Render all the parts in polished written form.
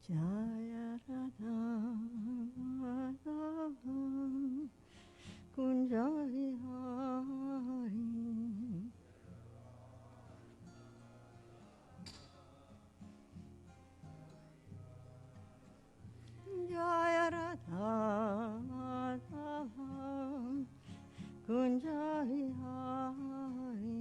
Jaya Radha Madhava Kunja Vihari Jaya Radha Madhava Kunja Vihari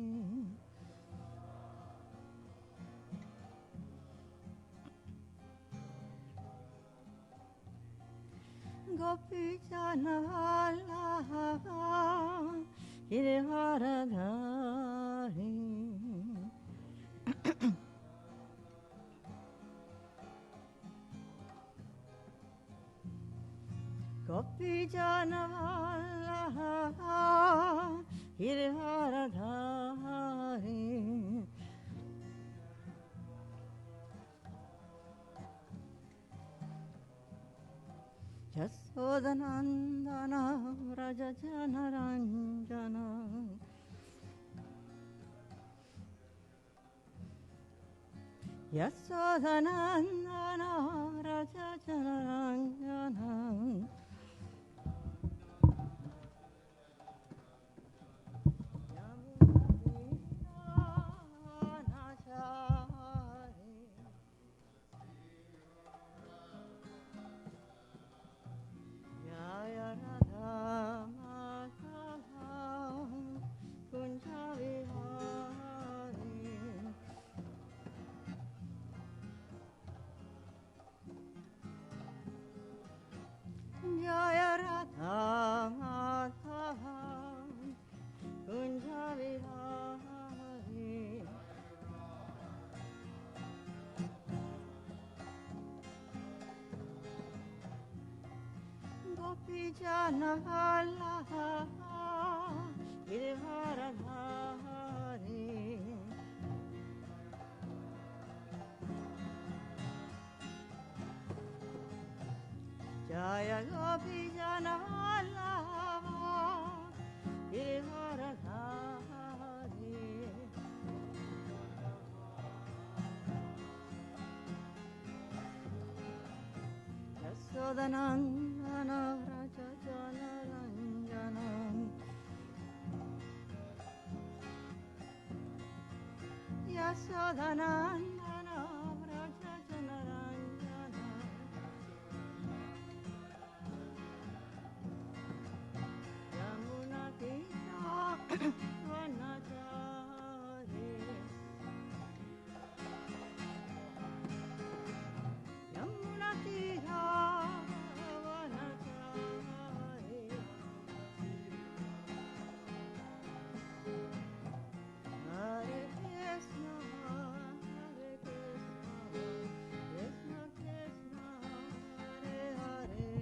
Gopi Jana Vallabha Giridharadhari Gopi Jana Vallabha Giridharadhari Yasodanandana Vraja Janaranjana Yasodanandana Vraja Janaranjana Jaya Radha Madhava Kunja Vihari Jaya Radha Madhava Kunja Vihari Gopi Jana Vallabha Giridharadhari Jaya Gopi Jana Vallabha Giridharadhari Yasodanandana Vraja Janaranjana Yasodanandana Vraja Janaranjana Yamuna Tira Vanachari Yamuna Tira Vanachari Hare Krishna Hare Krishna Krishna Krishna Hare Hare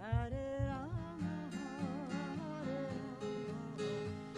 Hare Rama Hare Rama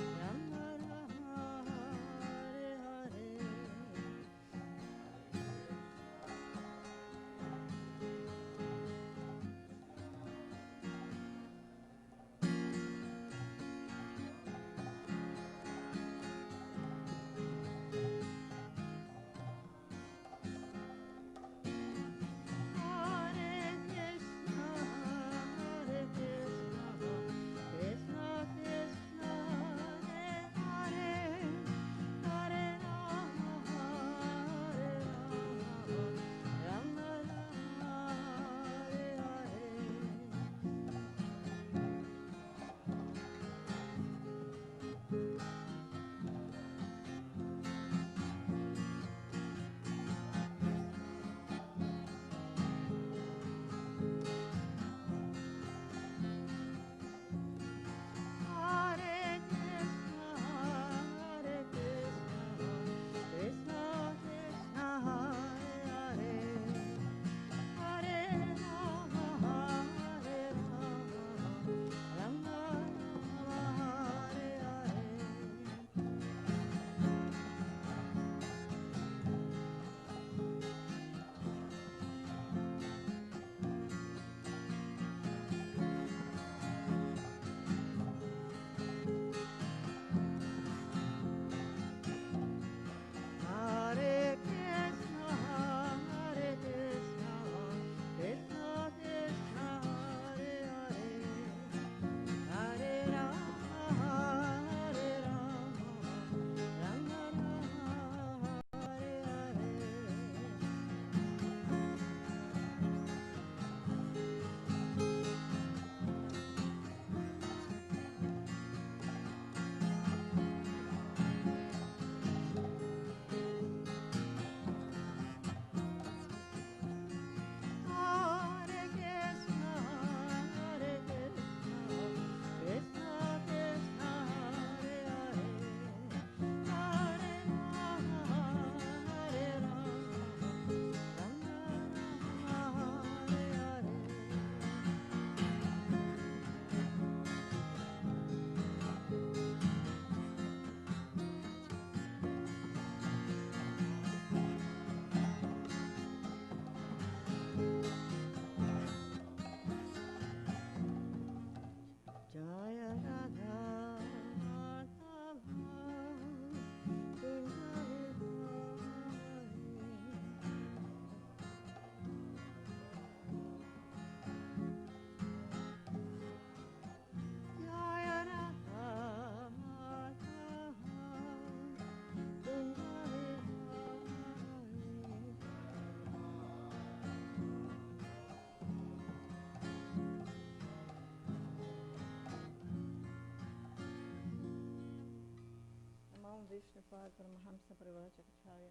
Prabhupada Paramahamsa Parivachakacharya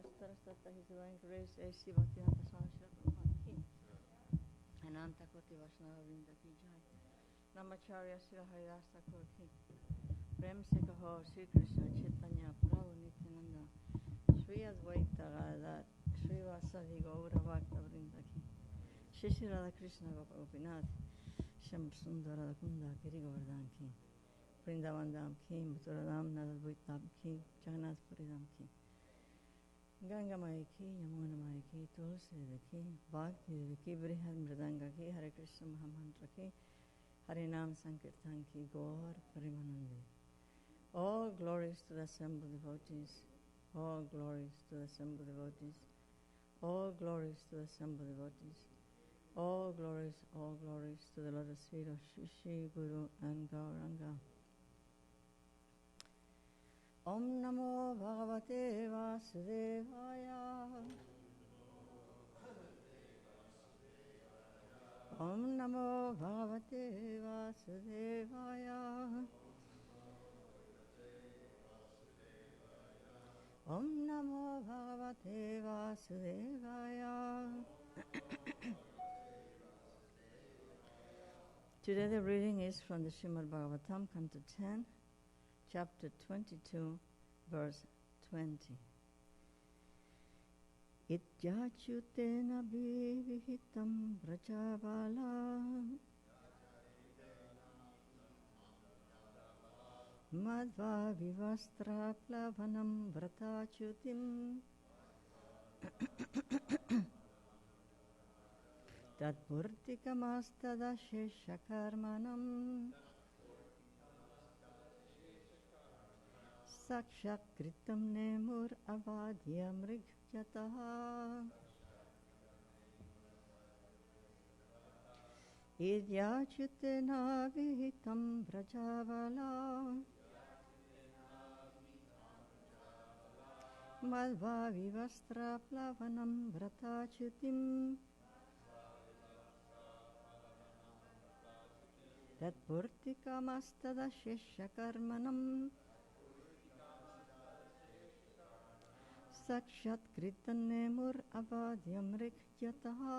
Astarasata His Divine Grace A.C. Bhaktivedanta Swami Srila Prabhupada Ki Ananta Koti Vaishnava Vrinda Ki Jai Namacharya Srila Haridas Thakur Ki Prem Se Kaho Sri Krishna Chaitanya Prabhu Nityananda Sri Advaita Radha Sri Vasadi Gaura Bhakta Vrinda Ki Shri Radha Krishna Gopinath Shyam Sundara Kunda Giri Govardhan Ki Vrindavan Dham Ki Mathura Dham Narad Dham Ki Jagannath Puri Dham Ki Ganga Maya Ki Yamuna Maya Ki Tulsi Devi Ki Bhakti Devi Ki Brihad Mridanga Ki Hare Krishna Mahamantra Ki Hare Nam Sankirtan Ki Gaur Parimanandi. All glories to the assembled devotees. All glories to the assembled devotees. All glories to the assembled devotees. All glories to the lotus feet of Shri Shri Guru and Gauranga. Om Namo Bhagavate Vasudevaya. Om Namo Bhagavate Vasudevaya. Om Namo Bhagavate Vasudevaya. Today the reading is from the Srimad Bhagavatam, Canto 10, Chapter 22, Verse 20. Ityachutena vivihitam vrachabala madhva vivastra plavanam vratachutim tatpurtikamastада sheshakarmanam sakshakritam nemur avadhyamrigyataha idyachutena vihitam vrajavala madhva vivastra plavanam vratachutim tatpurtikamastада sheshakarmanam sakshat kritannemur avadhyamrigyataha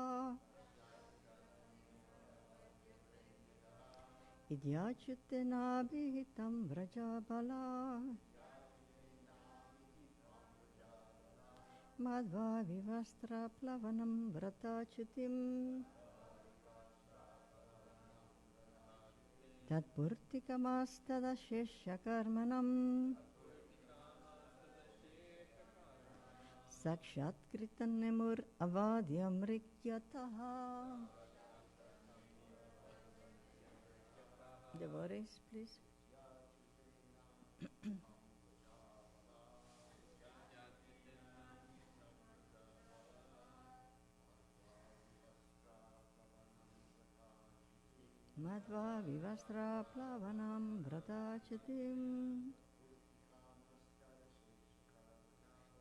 idyachutena vihitam vrajabala madhva vivastra plavanam vratachutim tatpurtikamastада sheshakarmanam sakshat kritannemur avadhyamrigyataha. Devotees, please. Madhva vivastra plavanam vratachutim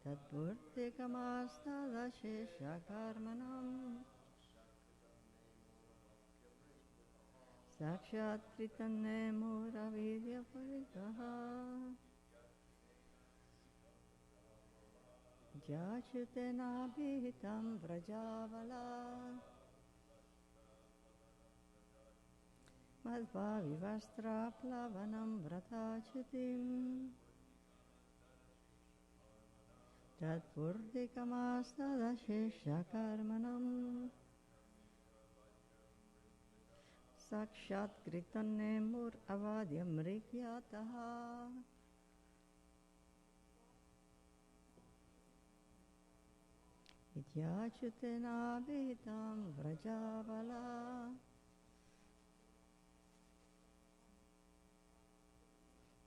tatpurtikamastада sheshakarmanam sakshat kritannemur avidyaparikaha idyachutena vihitam vrajavala madhva vivastra plavanam vratachutim tatpurtikamastада sheshakarmanam sakshat kritannemur avadhyamrigyataha. Idyachutena vihitam vrajavala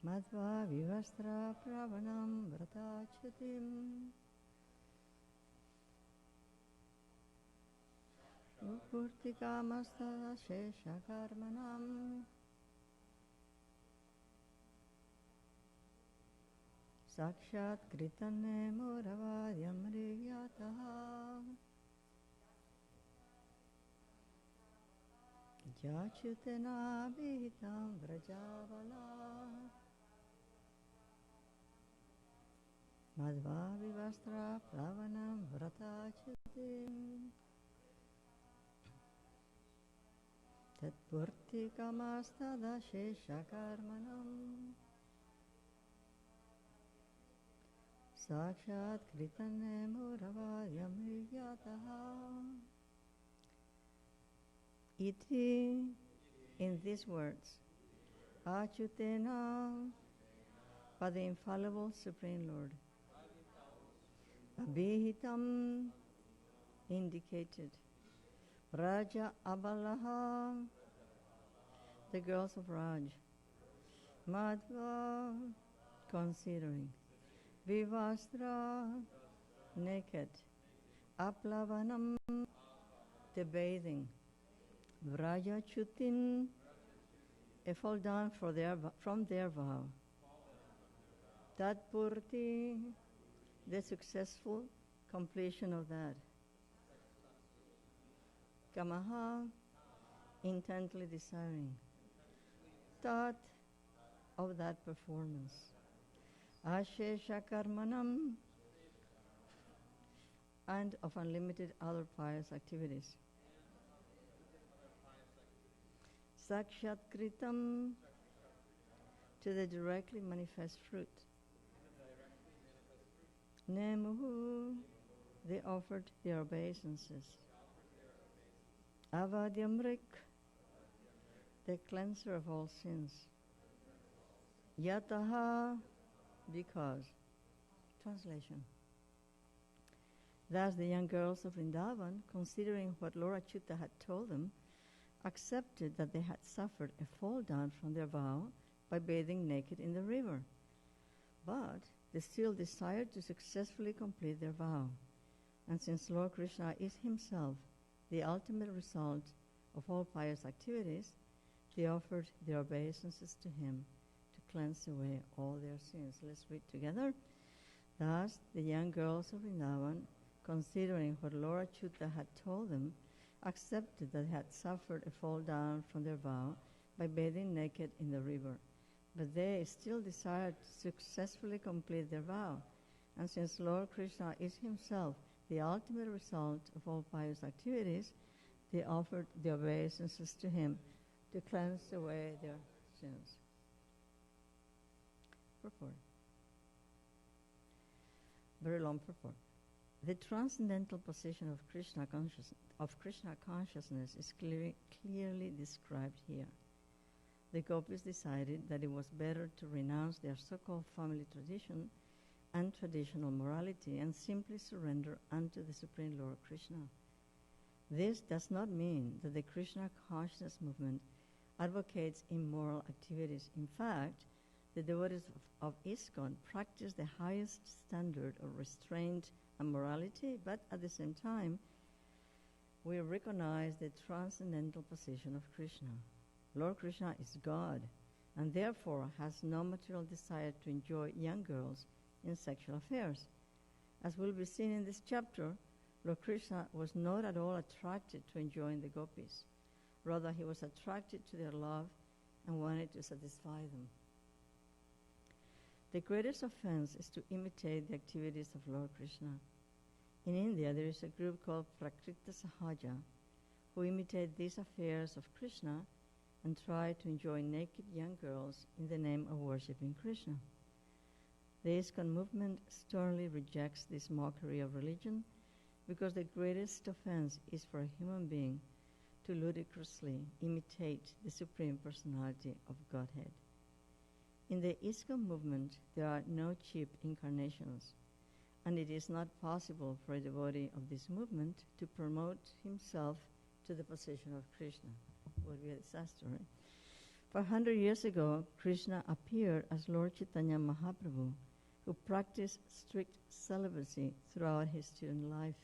madhva vivastra plavanam vratachutim tatpurtikamastada sheshakarmanam sakshat kritannemur avadhyamrigyataha idyachutena vihitam vrajavala Madhva vivastra plavanam vratachitim tatpurti kamastada sheshakarmanam sakshat kritane muravayamrigyataha. Iti, in these words, Achutena, by the infallible Supreme Lord, Abhihitam, indicated, Raja Abalaha, the girls of Raj, Madhva, considering, Vivastra, naked, Aplavanam, the bathing, Vraja Chutin, a fall down from their vow, Tatpurti, the successful completion of that, Kamaha, intently desiring, Tat, of that performance, Ashesha Karmanam, and of unlimited other pious activities. Sakshat Kritam, to the directly manifest fruit. Nemuhu, they offered their obeisances. Avadyamrik, the cleanser of all sins. Yataha, because. Translation. Thus the young girls of Vrindavan, considering what Lord Achyuta had told them, accepted that they had suffered a fall down from their vow by bathing naked in the river. But they still desired to successfully complete their vow. And since Lord Krishna is himself the ultimate result of all pious activities, they offered their obeisances to him to cleanse away all their sins. Let's read together. Thus the young girls of Vrindavan, considering what Lord Achyuta had told them, accepted that they had suffered a fall down from their vow by bathing naked in the river. But they still desired to successfully complete their vow. And since Lord Krishna is himself the ultimate result of all pious activities, they offered their obeisances to him to cleanse away their sins. Purport. Very long purport. The transcendental position of Krishna consciousness is clearly described here. The gopis decided that it was better to renounce their so-called family tradition and traditional morality and simply surrender unto the Supreme Lord Krishna. This does not mean that the Krishna consciousness movement advocates immoral activities. In fact, the devotees of ISKCON practice the highest standard of restraint and morality, but at the same time, we recognize the transcendental position of Krishna. Lord Krishna is God, and therefore has no material desire to enjoy young girls in sexual affairs. As will be seen in this chapter, Lord Krishna was not at all attracted to enjoying the gopis. Rather, he was attracted to their love and wanted to satisfy them. The greatest offense is to imitate the activities of Lord Krishna. In India, there is a group called Prakrita Sahaja who imitate these affairs of Krishna and try to enjoy naked young girls in the name of worshipping Krishna. The ISKCON movement sternly rejects this mockery of religion because the greatest offense is for a human being to ludicrously imitate the Supreme Personality of Godhead. In the ISKCON movement, there are no cheap incarnations, and it is not possible for a devotee of this movement to promote himself to the position of Krishna. It would be a disaster, right? 500 years ago, Krishna appeared as Lord Chaitanya Mahaprabhu, who practiced strict celibacy throughout his student life,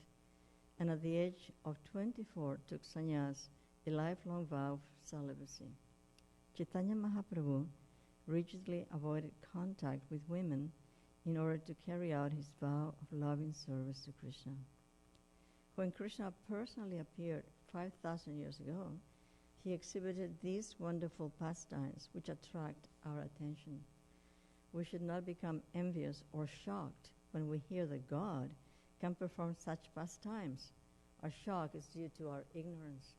and at the age of 24 took sannyas, a lifelong vow of celibacy. Chaitanya Mahaprabhu rigidly avoided contact with women in order to carry out his vow of loving service to Krishna. When Krishna personally appeared 5,000 years ago, he exhibited these wonderful pastimes which attract our attention. We should not become envious or shocked when we hear that God can perform such pastimes. Our shock is due to our ignorance.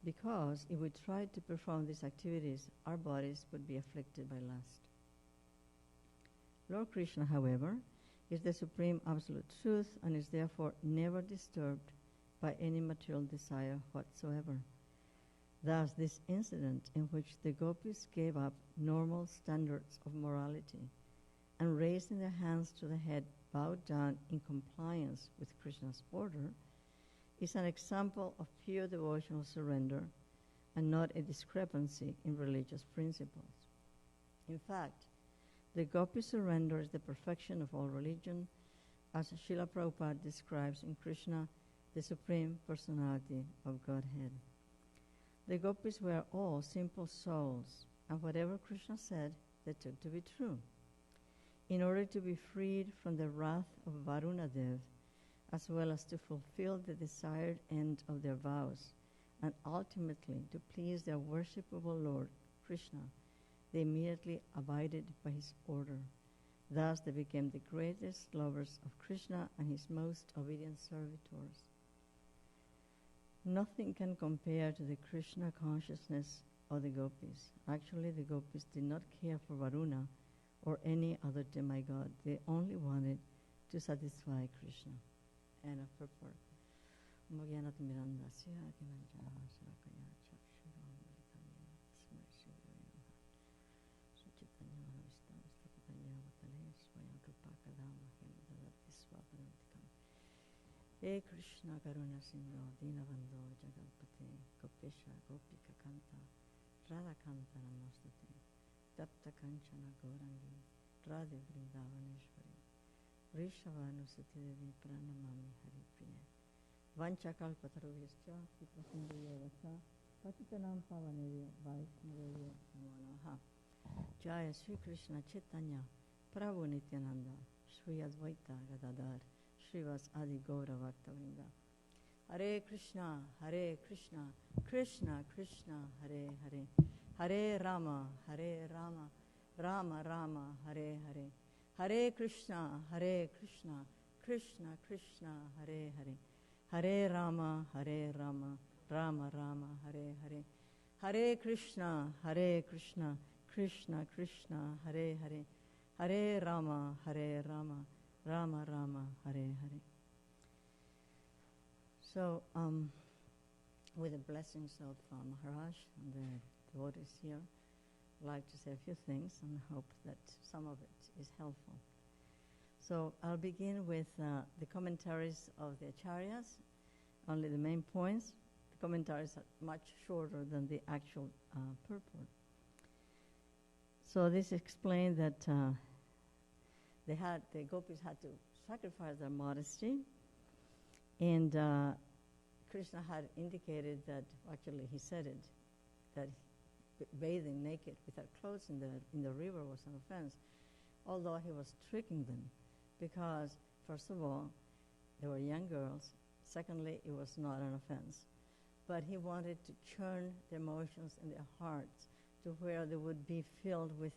Because if we tried to perform these activities, our bodies would be afflicted by lust. Lord Krishna, however, is the supreme absolute truth and is therefore never disturbed by any material desire whatsoever. Thus, this incident in which the gopis gave up normal standards of morality and raising their hands to the head bowed down in compliance with Krishna's order is an example of pure devotional surrender and not a discrepancy in religious principles. In fact, the gopi surrender is the perfection of all religion, as Srila Prabhupada describes in Krishna, the Supreme Personality of Godhead. The gopis were all simple souls, and whatever Krishna said, they took to be true. In order to be freed from the wrath of Varunadev, as well as to fulfill the desired end of their vows, and ultimately to please their worshipable Lord, Krishna, they immediately abided by his order. Thus they became the greatest lovers of Krishna and his most obedient servitors. Nothing can compare to the Krishna consciousness of the gopis. Actually, the gopis did not care for Varuna or any other demigod. They only wanted to satisfy Krishna. End of purport. He Krishna Karuna Sindhu Dinabandho Jagatpate Gopesha Gopika Kanta Radha Kanta Namostate Tapta Kanchana Gaurangi Radhe Vrindavaneshwari Rishava Nusati Devi Pranamami Hari Priya Vancha Kalpatarubhyascha Kripasindu Yavasa Patitanam Pavanevya Vaishnavevya Namo Namaha. Jaya Sri Krishna Chaitanya Prabhu Nityananda Shri Advaita Gadadhar Srivas Adi Gaura Bhaktavrinda. Hare Krishna, Krishna Krishna, Hare Hare, Hare Rama, Rama Rama, Hare Hare, Hare Krishna, Krishna Krishna, Hare Hare, Hare Rama, Rama Rama, Hare Hare, Hare Krishna, Krishna Krishna, Hare Hare, Hare Rama, Rama Rama, Hare Hare. So, with the blessings of Maharaj and the devotees here, I'd like to say a few things and hope that some of it is helpful. So I'll begin with the commentaries of the Acharyas, only the main points. The commentaries are much shorter than the actual purport. So this explained that the gopis had to sacrifice their modesty, and Krishna had indicated that, actually he said it, that bathing naked without clothes in the river was an offense, although he was tricking them, because first of all, they were young girls, secondly, it was not an offense, but he wanted to churn the emotions in their hearts to where they would be filled with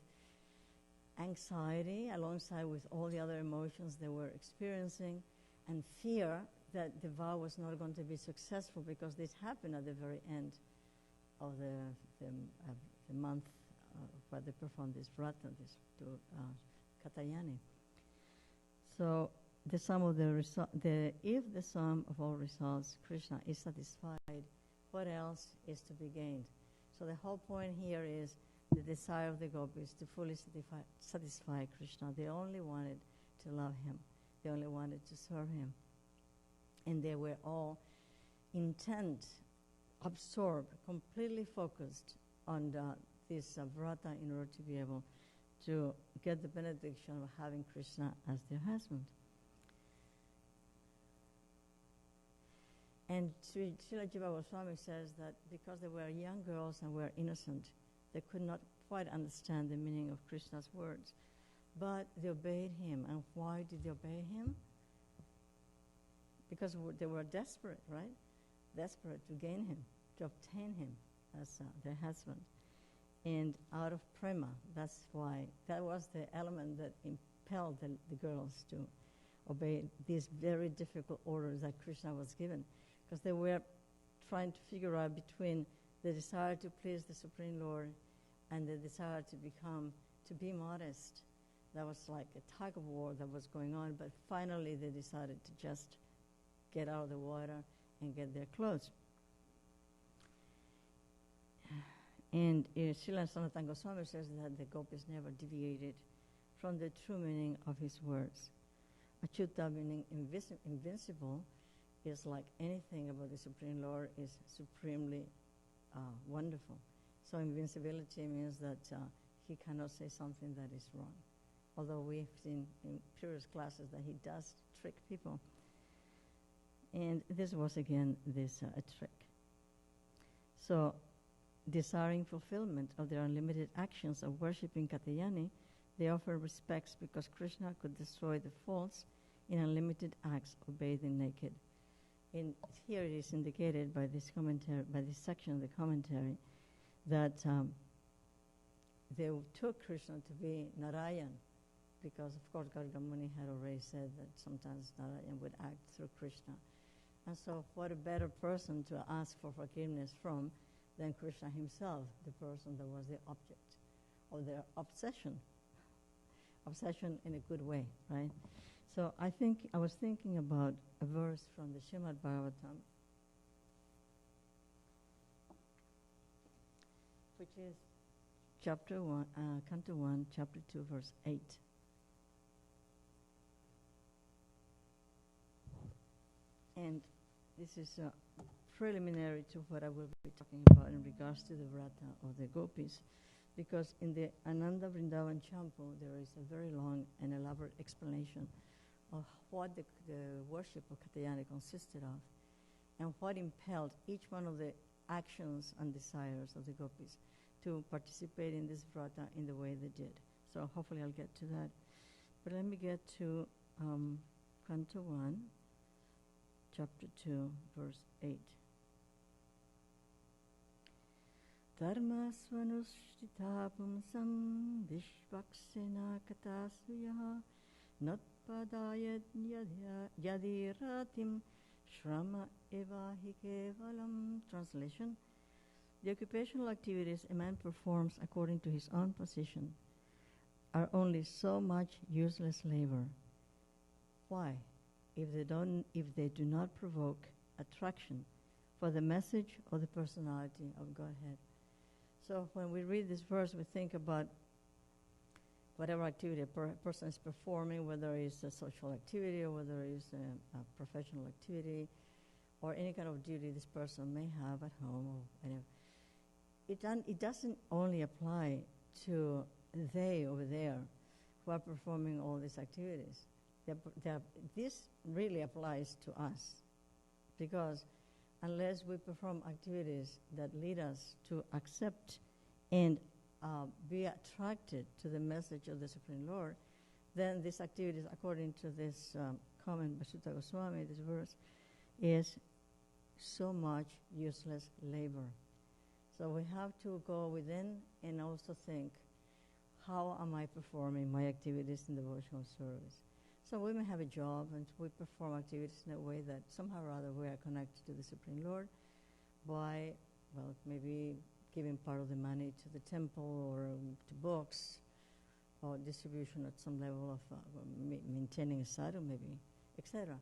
anxiety alongside with all the other emotions they were experiencing, and fear that the vow was not going to be successful, because this happened at the very end of the month where they performed this vrata, this to Katayani. So the sum of if the sum of all results, Krishna, is satisfied, what else is to be gained? So the whole point here is the desire of the gopis to fully satisfy Krishna. They only wanted to love him. They only wanted to serve him. And they were all intent, absorbed, completely focused on this vrata in order to be able to get the benediction of having Krishna as their husband. And Srila Jiva Goswami says that because they were young girls and were innocent, they could not quite understand the meaning of Krishna's words. But they obeyed him. And why did they obey him? Because they were desperate, right? Desperate to gain him, to obtain him as their husband. And out of prema, that's why, that was the element that compelled the girls to obey these very difficult orders that Krishna was given, because they were trying to figure out between the desire to please the Supreme Lord and the desire to be modest. That was like a tug of war that was going on, but finally they decided to just get out of the water and get their clothes. And Srila Sanatana Goswami says that the gopis never deviated from the true meaning of his words. Achyuta, meaning invincible, is like anything about the Supreme Lord is supremely wonderful. So invincibility means that he cannot say something that is wrong. Although we've seen in previous classes that he does trick people. And this was again a trick. So, desiring fulfillment of their unlimited actions of worshipping Katyayani, they offer respects because Krishna could destroy the false in unlimited acts of bathing naked. Here it is indicated by this commentary, by this section of the commentary, that they took Krishna to be Narayan, because of course Garga Muni had already said that sometimes Narayan would act through Krishna. And so what a better person to ask for forgiveness from than Krishna himself, the person that was the object of their obsession. Obsession in a good way, right? So I was thinking about a verse from the Srimad Bhagavatam, which is chapter 1, Canto 1, chapter 2, verse 8. And this is preliminary to what I will be talking about in regards to the vrata of the gopis, because in the Ananda Vrindavan Champu there is a very long and elaborate explanation of what the worship of Katyayani consisted of and what impelled each one of the actions and desires of the gopis to participate in this vrata in the way they did. So hopefully I'll get to that. But let me get to Canto 1, chapter 2, verse 8. Dharma svanushtita pumsam vishvaksena katasuyah natpadayad yadiratim shrama evahi kevalam. Translation: the occupational activities a man performs according to his own position are only so much useless labor. Why? If they do not provoke attraction for the message of the personality of Godhead. So when we read this verse, we think about whatever activity a person is performing, whether it's a social activity or whether it's a professional activity or any kind of duty this person may have at home or whatever. It doesn't only apply to they over there who are performing all these activities. This really applies to us, because unless we perform activities that lead us to accept and be attracted to the message of the Supreme Lord, then these activities, according to this comment by Sutta Goswami, this verse, is so much useless labor. So we have to go within and also think, how am I performing my activities in devotional service? So we may have a job and we perform activities in a way that somehow or other we are connected to the Supreme Lord by, maybe giving part of the money to the temple or to books or distribution at some level of maintaining a sadhu maybe, etc.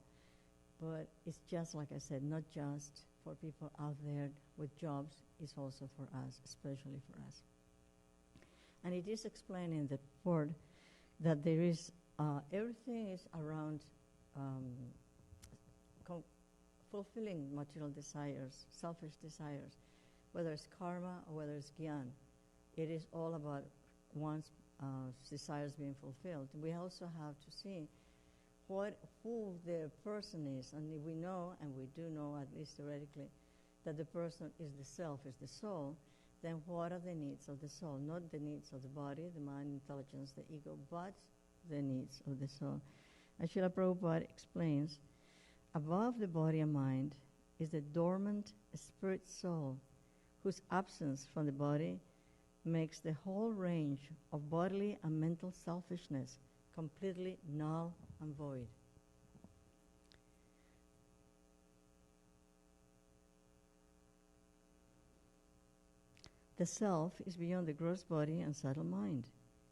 But it's just, like I said, not just for people out there with jobs, it's also for us, especially for us. And it is explained in the report that there is everything is around fulfilling material desires, selfish desires, whether it's karma or whether it's gyan. It is all about one's desires being fulfilled. We also have to see who the person is, and if we know, and we do know at least theoretically, that the person is the self, is the soul, then what are the needs of the soul? Not the needs of the body, the mind, intelligence, the ego, but the needs of the soul. As Srila Prabhupada explains, above the body and mind is the dormant spirit soul, whose absence from the body makes the whole range of bodily and mental selfishness completely null and void. The self is beyond the gross body and subtle mind.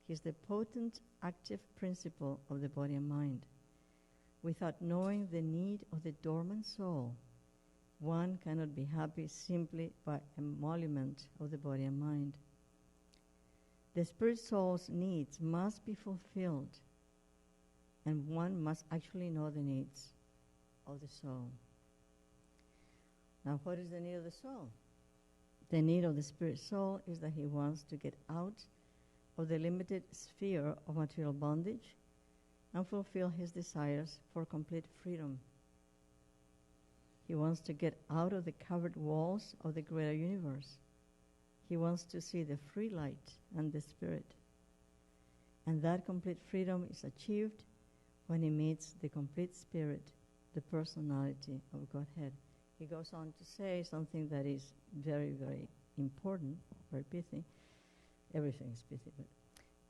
He is the potent, active principle of the body and mind. Without knowing the need of the dormant soul, one cannot be happy simply by emolument of the body and mind. The spirit soul's needs must be fulfilled, and one must actually know the needs of the soul. Now, what is the need of the soul? The need of the spirit soul is that he wants to get out of the limited sphere of material bondage and fulfill his desires for complete freedom. He wants to get out of the covered walls of the greater universe. He wants to see the free light and the spirit. And that complete freedom is achieved when he meets the complete spirit, the personality of Godhead. He goes on to say something that is very, very important, very pithy. Everything is pithy, but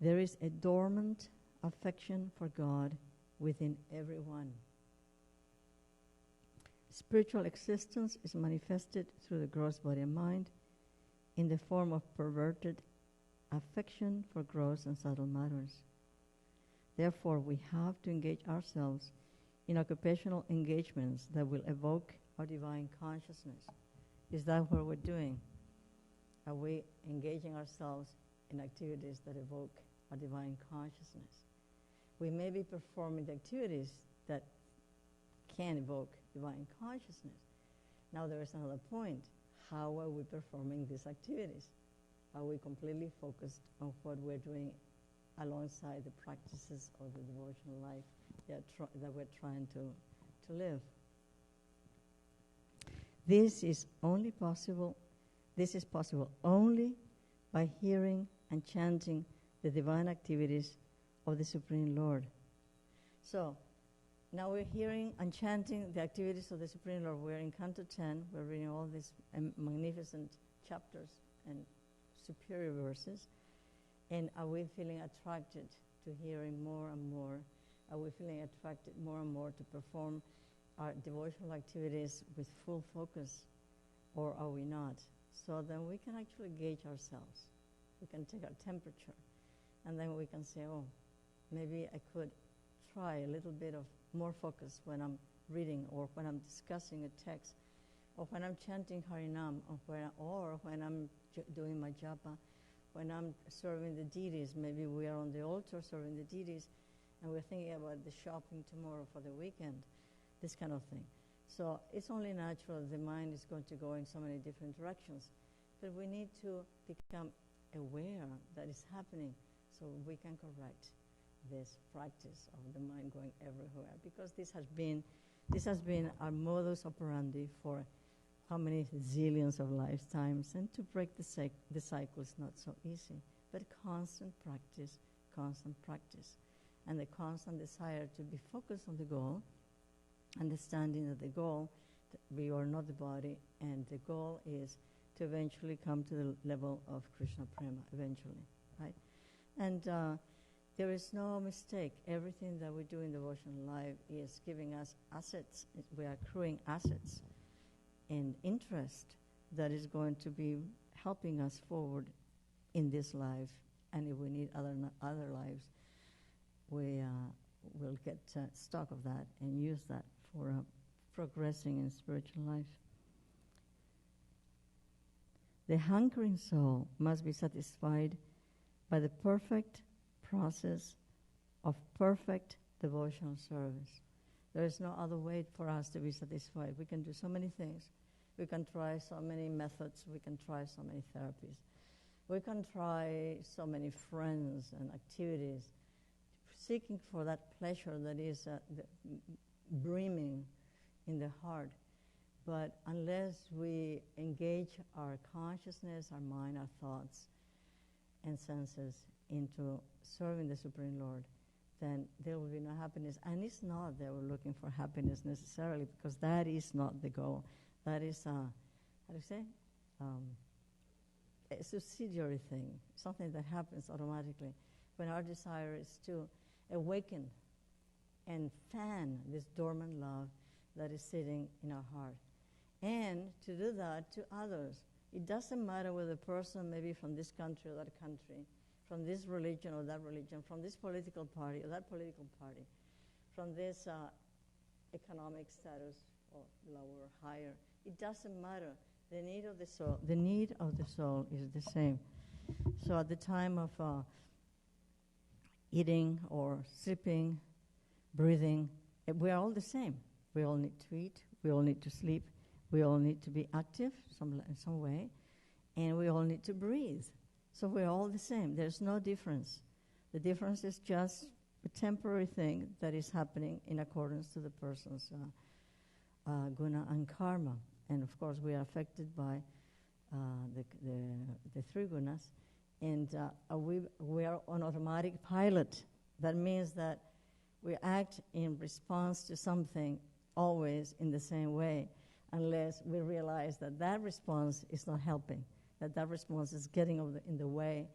there is a dormant affection for God within everyone. Spiritual existence is manifested through the gross body and mind in the form of perverted affection for gross and subtle matters. Therefore, we have to engage ourselves in occupational engagements that will evoke our divine consciousness. Is that what we're doing? Are we engaging ourselves in activities that evoke our divine consciousness? We may be performing the activities that can evoke divine consciousness. Now there is another point. How are we performing these activities? Are we completely focused on what we're doing alongside the practices of the devotional life that we're trying to live? This is possible only by hearing and chanting the divine activities of the Supreme Lord. So, now we're hearing and chanting the activities of the Supreme Lord. We're in Canto 10. We're reading all these magnificent chapters and superior verses. And are we feeling attracted to hearing more and more? Are we feeling attracted more and more to perform our devotional activities with full focus, or are we not? So then we can actually gauge ourselves. We can take our temperature, and then we can say, oh, maybe I could try a little bit of more focus when I'm reading, or when I'm discussing a text, or when I'm chanting Harinam, or when I'm doing my japa, when I'm serving the deities. Maybe we are on the altar serving the deities, and we're thinking about the shopping tomorrow for the weekend, this kind of thing. So it's only natural the mind is going to go in so many different directions. But we need to become aware that it's happening so we can correct this practice of the mind going everywhere. Because this has been our modus operandi for how many zillions of lifetimes. And to break the cycle is not so easy. But constant practice. And the constant desire to be focused on the goal, understanding that the goal, we are not the body, and the goal is to eventually come to the level of Krishna Prema, eventually, right? And there is no mistake. Everything that we do in devotional life is giving us assets. We are accruing assets and interest that is going to be helping us forward in this life. And if we need other lives, we will get stock of that and use that for progressing in spiritual life. The hankering soul must be satisfied by the perfect process of perfect devotional service. There is no other way for us to be satisfied. We can do so many things. We can try so many methods. We can try so many therapies. We can try so many friends and activities, seeking for that pleasure that is brimming in the heart. But unless we engage our consciousness, our mind, our thoughts, and senses into serving the Supreme Lord, then there will be no happiness. And it's not that we're looking for happiness necessarily, because that is not the goal. That is, how do you say? A subsidiary thing, something that happens automatically when our desire is to awaken and fan this dormant love that is sitting in our heart. And to do that to others. It doesn't matter whether the person may be from this country or that country, from this religion or that religion, from this political party or that political party, from this economic status or lower or higher. It doesn't matter. The need of the soul is the same. So at the time of eating or sleeping, breathing, we are all the same. We all need to eat. We all need to sleep. We all need to be active in some way. And we all need to breathe. So we're all the same. There's no difference. The difference is just a temporary thing that is happening in accordance to the person's guna and karma. And of course, we are affected by the three gunas. And we are on automatic pilot. That means that we act in response to something always in the same way, unless we realize that that response is not helping, that response is getting in the way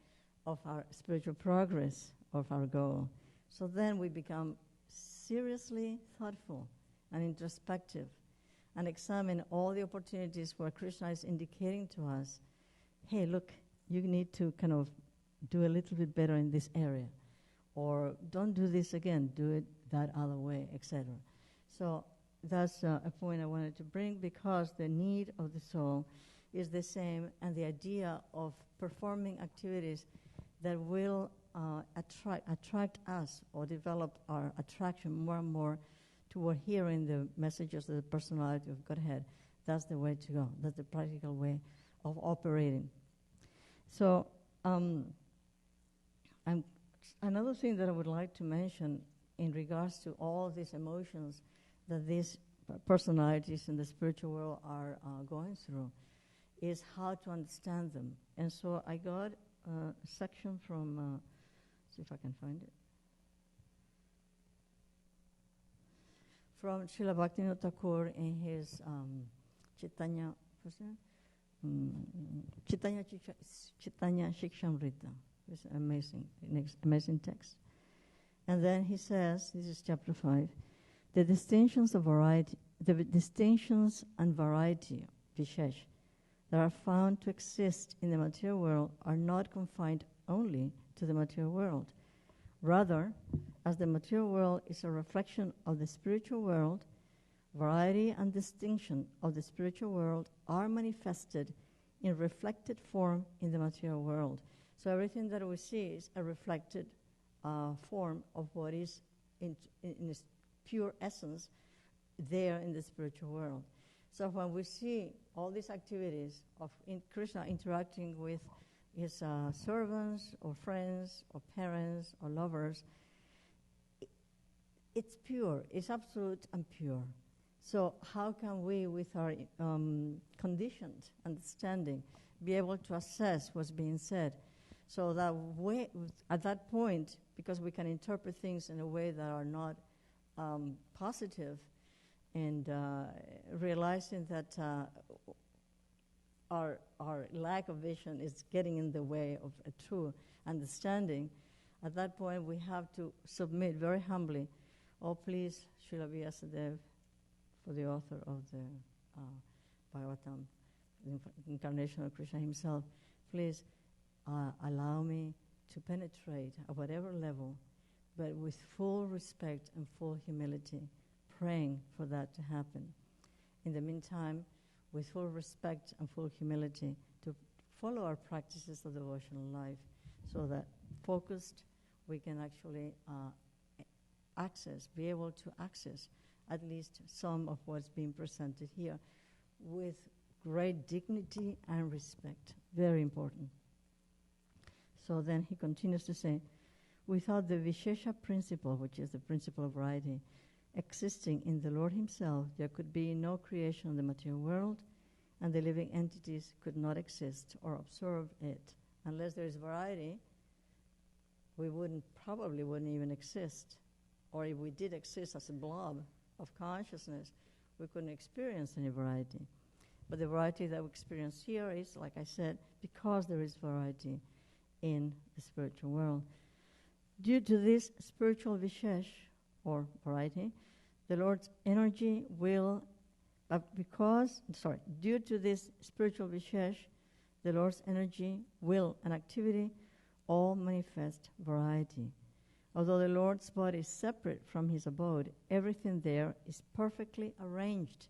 of our spiritual progress, of our goal. So then we become seriously thoughtful and introspective and examine all the opportunities where Krishna is indicating to us, hey, look, you need to kind of do a little bit better in this area. Or don't do this again, do it that other way, etc. So that's a point I wanted to bring, because the need of the soul is the same, and the idea of performing activities that will attract us or develop our attraction more and more toward hearing the messages of the personality of Godhead. That's the way to go. That's the practical way of operating. So another thing that I would like to mention in regards to all these emotions that these personalities in the spiritual world are going through is how to understand them. And so I got a section from, see if I can find it, from Srila Bhaktivinoda Thakur in his Chaitanya Shikshamrita. It's an amazing text. And then he says, this is chapter 5, the distinctions and variety, Vishesh, that are found to exist in the material world are not confined only to the material world. Rather, as the material world is a reflection of the spiritual world, variety and distinction of the spiritual world are manifested in reflected form in the material world. So everything that we see is a reflected form of what is in its pure essence there in the spiritual world. So when we see all these activities of Krishna interacting with his servants or friends or parents or lovers, it's pure, it's absolute and pure. So how can we, with our conditioned understanding, be able to assess what's being said? So that at that point, because we can interpret things in a way that are not positive, and realizing that our lack of vision is getting in the way of a true understanding, at that point we have to submit very humbly, oh please, Srila Vyasadeva, for the author of the Bhagavatam, the incarnation of Krishna himself, please allow me to penetrate at whatever level, but with full respect and full humility, praying for that to happen. In the meantime, with full respect and full humility, to follow our practices of devotional life, so that focused we can actually be able to access at least some of what's being presented here with great dignity and respect. Very important. So then he continues to say, without the Vishesha principle, which is the principle of variety, existing in the Lord himself, there could be no creation of the material world, and the living entities could not exist or observe it. Unless there is variety, we probably wouldn't even exist. Or if we did exist as a blob of consciousness, we couldn't experience any variety. But the variety that we experience here is, like I said, because there is variety in the spiritual world. Due to this spiritual vishesh, or variety, the Lord's energy will, due to this spiritual vishesh, the Lord's energy, will, and activity all manifest variety. Although the Lord's body is separate from his abode, everything there is perfectly arranged.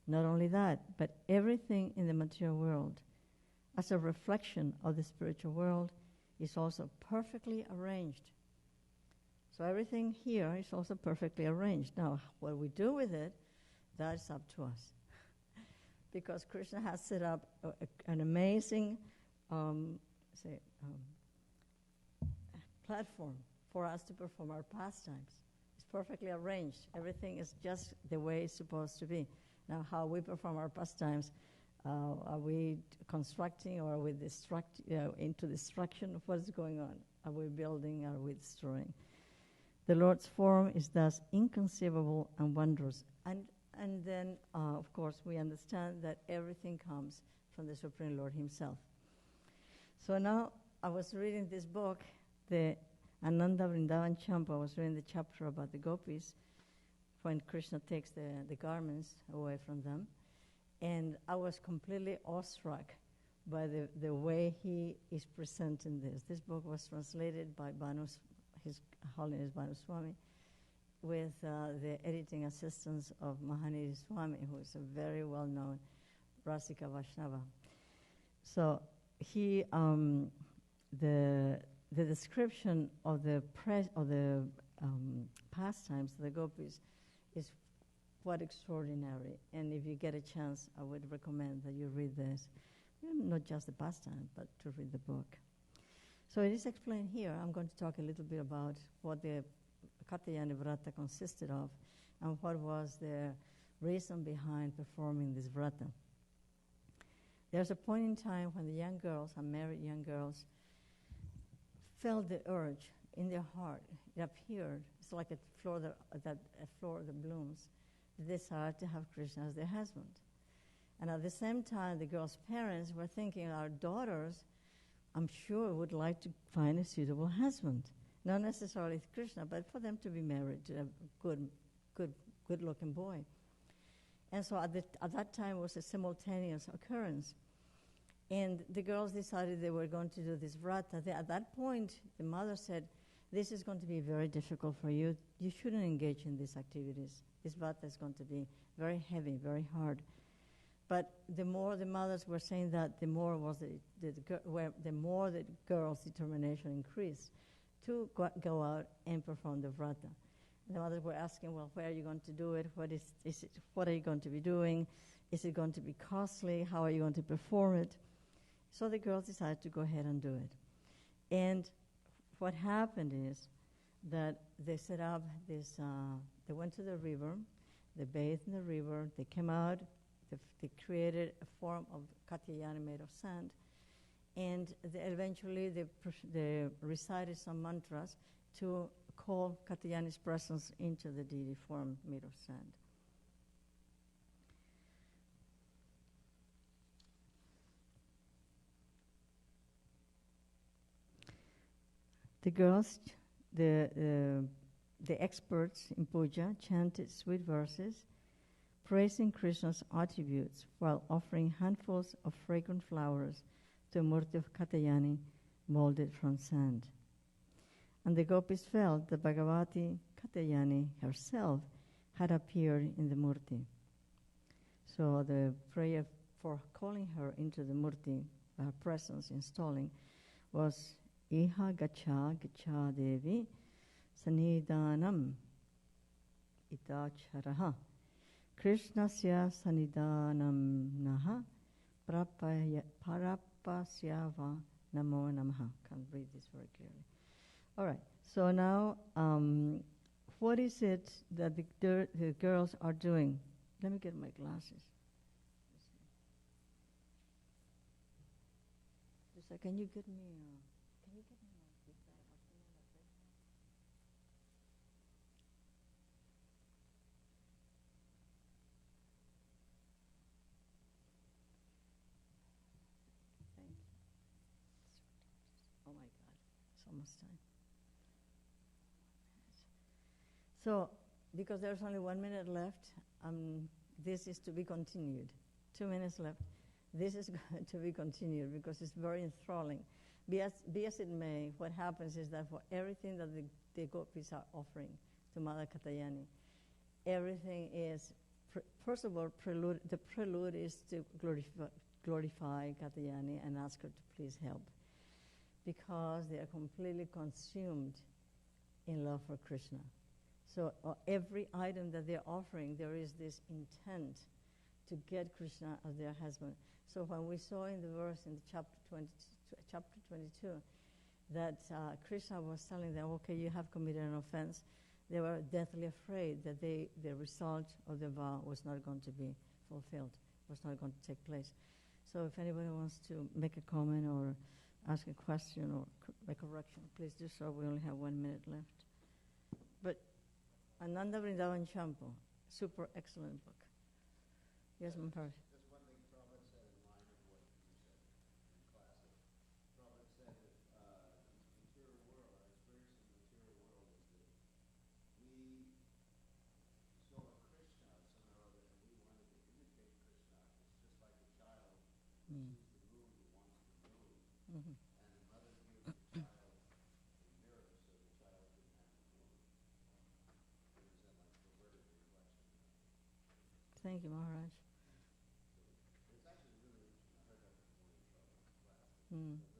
Not only that, but everything in the material world, as a reflection of the spiritual world, is also perfectly arranged. So everything here is also perfectly arranged. Now, what we do with it, that is up to us. Because Krishna has set up an amazing platform for us to perform our pastimes. It's perfectly arranged. Everything is just the way it's supposed to be. Now, how we perform our pastimes, are we constructing or are we into destruction of what is going on? Are we building? Are we destroying? The Lord's form is thus inconceivable and wondrous. And then, of course, we understand that everything comes from the Supreme Lord himself. So now I was reading this book, the Ananda Vrindavan Champa. I was reading the chapter about the gopis when Krishna takes the garments away from them. And I was completely awestruck by the way he is presenting this. This book was translated by His Holiness Bhanu Swami, with the editing assistance of Mahaniri Swami, who is a very well-known Rasika Vaishnava. So he, the description of the pastimes of the gopis is quite extraordinary. And if you get a chance, I would recommend that you read this. Not just the pastime, but to read the book. So it is explained here. I'm going to talk a little bit about what the Katyayani Vrata consisted of and what was the reason behind performing this Vrata. There's a point in time when the young girls, unmarried young girls, felt the urge in their heart. It appeared, it's like a flower that blooms, the desire to have Krishna as their husband. And at the same time, the girls' parents were thinking, our daughters, I'm sure, would like to find a suitable husband. Not necessarily Krishna, but for them to be married to a good-looking boy. And so at that time, it was a simultaneous occurrence. And the girls decided they were going to do this vrata. At that point, the mother said, this is going to be very difficult for you. You shouldn't engage in these activities. This vrata is going to be very heavy, very hard. But the more the mothers were saying that, the more the girls' determination increased to go out and perform the vrata. The mothers were asking, well, where are you going to do it? What are you going to be doing? Is it going to be costly? How are you going to perform it? So the girls decided to go ahead and do it. And what happened is that they set up this, they went to the river, they bathed in the river, they came out, they created a form of Katyayani made of sand, and eventually they recited some mantras to call Katyayani's presence into the deity form made of sand. The girls, the experts in puja, chanted sweet verses, praising Krishna's attributes while offering handfuls of fragrant flowers to a murti of Katyayani molded from sand. And the gopis felt that Bhagavati Katyayani herself had appeared in the murti. So the prayer for calling her into the murti, her presence, installing, was Iha gacha gacha devi sanidanam itacharaha Krishnasya sanidanam naha parapasyava namo namaha. Can't read this very clearly. All right. So now, what is it that the girls are doing? Let me get my glasses. Lisa, can you get me? Can you get me my guitar? Thank you. Oh my God, it's almost time. So, because there's only 1 minute left, this is to be continued. 2 minutes left. This is going to be continued because it's very enthralling. Be as it may, what happens is that for everything that the gopis are offering to Mother Katayani, everything is, first of all, the prelude is to glorify Katayani and ask her to please help, because they are completely consumed in love for Krishna. So every item that they're offering, there is this intent to get Krishna as their husband. So when we saw in the verse in the chapter 22 that Krishna was telling them, okay, you have committed an offense, they were deathly afraid that the result of the vow was not going to be fulfilled, was not going to take place. So if anybody wants to make a comment or ask a question or make a correction, please do so. We only have 1 minute left. But Ananda Vrindavan Champo, super excellent book. Yes, Maharaj. That's one thing Prabhupada said in line of what you said in class. Prabhupada said that the material world, our experience in the material world is that we saw Krishna somehow or other and we wanted to imitate Krishna. It's just like a child who sees the moon who wants to move. Mm-hmm. And the mother gives the child a mirror so the child can have the moon. It was in like perverted reflection. Thank you, Maharaj. It's actually really interesting. I heard that this morning from class. Mm.